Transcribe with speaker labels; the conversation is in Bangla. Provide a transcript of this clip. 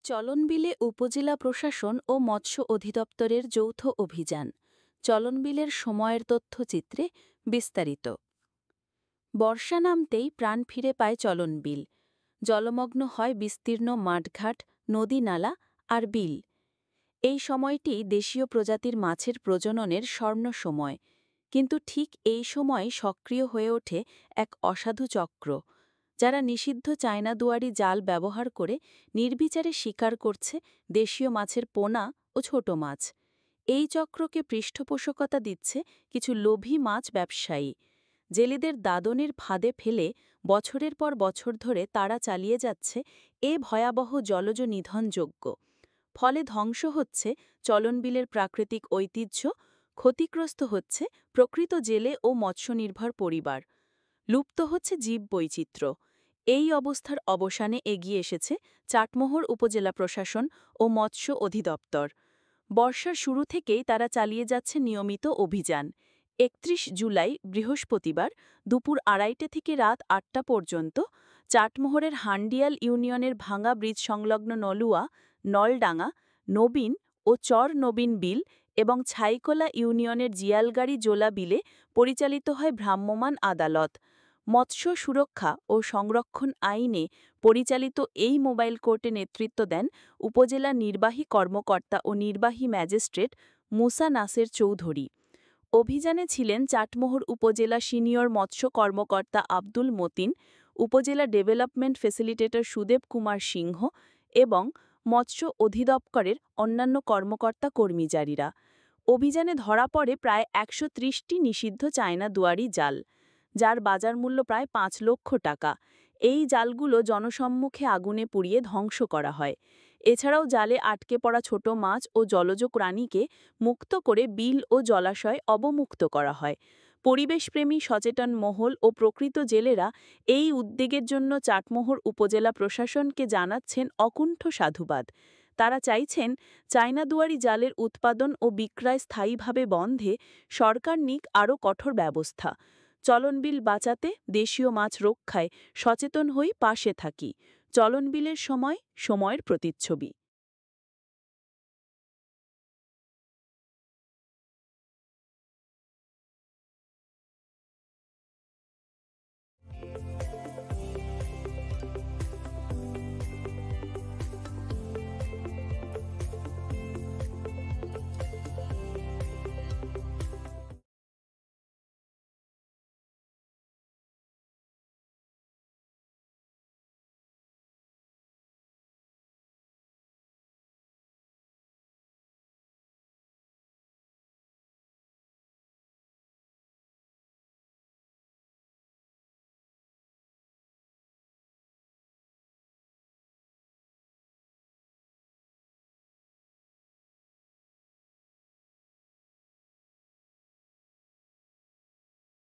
Speaker 1: চলনবিলে উপজেলা প্রশাসন ও মৎস্য অধিদপ্তরের যৌথ অভিযান। চলনবিলের সময়ের তথ্যচিত্রে বিস্তারিত। বর্ষা নামতেই প্রাণ ফিরে পায় চলনবিল। জলমগ্ন হয় বিস্তীর্ণ মাঠঘাট, নদী-নালা আর বিল। এই সময়টি দেশীয় প্রজাতির মাছের প্রজননের স্বর্ণ সময়। কিন্তু ঠিক এই সময় সক্রিয় হয়ে ওঠে এক অসাধু চক্র, যারা নিষিদ্ধ চায়না দুয়ারি জাল ব্যবহার করে নির্বিচারে শিকার করছে দেশীয় মাছের পোনা ও ছোট মাছ। এই চক্রকে পৃষ্ঠপোষকতা দিচ্ছে কিছু লোভী মাছ ব্যবসায়ী। জেলেদের দাদনের ফাঁদে ফেলে বছরের পর বছর ধরে তারা চালিয়ে যাচ্ছে এ ভয়াবহ জলজ নিধনযজ্ঞ। ফলে ধ্বংস হচ্ছে চলনবিলের প্রাকৃতিক ঐতিহ্য, ক্ষতিগ্রস্ত হচ্ছে প্রকৃত জেলে ও মৎস্যনির্ভর পরিবার, লুপ্ত হচ্ছে জীববৈচিত্র্য। এই অবস্থার অবসানে এগিয়ে এসেছে চাটমোহর উপজেলা প্রশাসন ও মৎস্য অধিদপ্তর। বর্ষার শুরু থেকেই তারা চালিয়ে যাচ্ছে নিয়মিত অভিযান। ৩১ জুলাই বৃহস্পতিবার দুপুর ২:৩০ থেকে রাত ৮টা পর্যন্ত চাটমোহরের হান্ডিয়াল ইউনিয়নের ভাঙা ব্রিজ সংলগ্ন নলুয়া, নলডাঙ্গা, নবীন ও চর নবীন বিল এবং ছাইকোলা ইউনিয়নের জিয়ালগাড়ি জোলা বিলে পরিচালিত হয় ভ্রাম্যমাণ আদালত। মৎস্য সুরক্ষা ও সংরক্ষণ আইনে পরিচালিত এই মোবাইল কোর্টে নেতৃত্ব দেন উপজেলা নির্বাহী কর্মকর্তা ও নির্বাহী ম্যাজিস্ট্রেট মুসা নাসের চৌধুরী। অভিযানে ছিলেন চাটমোহর উপজেলা সিনিয়র মৎস্য কর্মকর্তা আব্দুল মতিন, উপজেলা ডেভেলপমেন্ট ফ্যাসিলিটেটর সুদেব কুমার সিংহ এবং মৎস্য অধিদপ্তরের অন্যান্য কর্মকর্তা কর্মীচারীরা। অভিযানে ধরা পড়ে প্রায় ১৩০টি নিষিদ্ধ চায়না দুয়ারি জাল, যার বাজার মূল্য প্রায় ৫ লক্ষ টাকা। এই জালগুলো জনসম্মুখে আগুনে পুড়িয়ে ধ্বংস করা হয়। এছাড়াও জালে আটকে পড়া ছোট মাছ ও জলজ প্রাণীকে মুক্ত করে বিল ও জলাশয় অবমুক্ত করা হয়। পরিবেশপ্রেমী সচেতন মহল ও প্রকৃত জেলেরা এই উদ্যোগের জন্য চাটমোহর উপজেলা প্রশাসনকে জানাচ্ছেন অকুণ্ঠ সাধুবাদ। তারা চাইছেন চায়না দুয়ারি জালের উৎপাদন ও বিক্রয় স্থায়ীভাবে বন্ধে সরকার নিক আরও কঠোর ব্যবস্থা। চলনবিল বাঁচাতে, দেশীয় মাছ রক্ষায় সচেতন হই, পাশে থাকি। চলনবিলের সময়, সময়ের প্রতিচ্ছবি।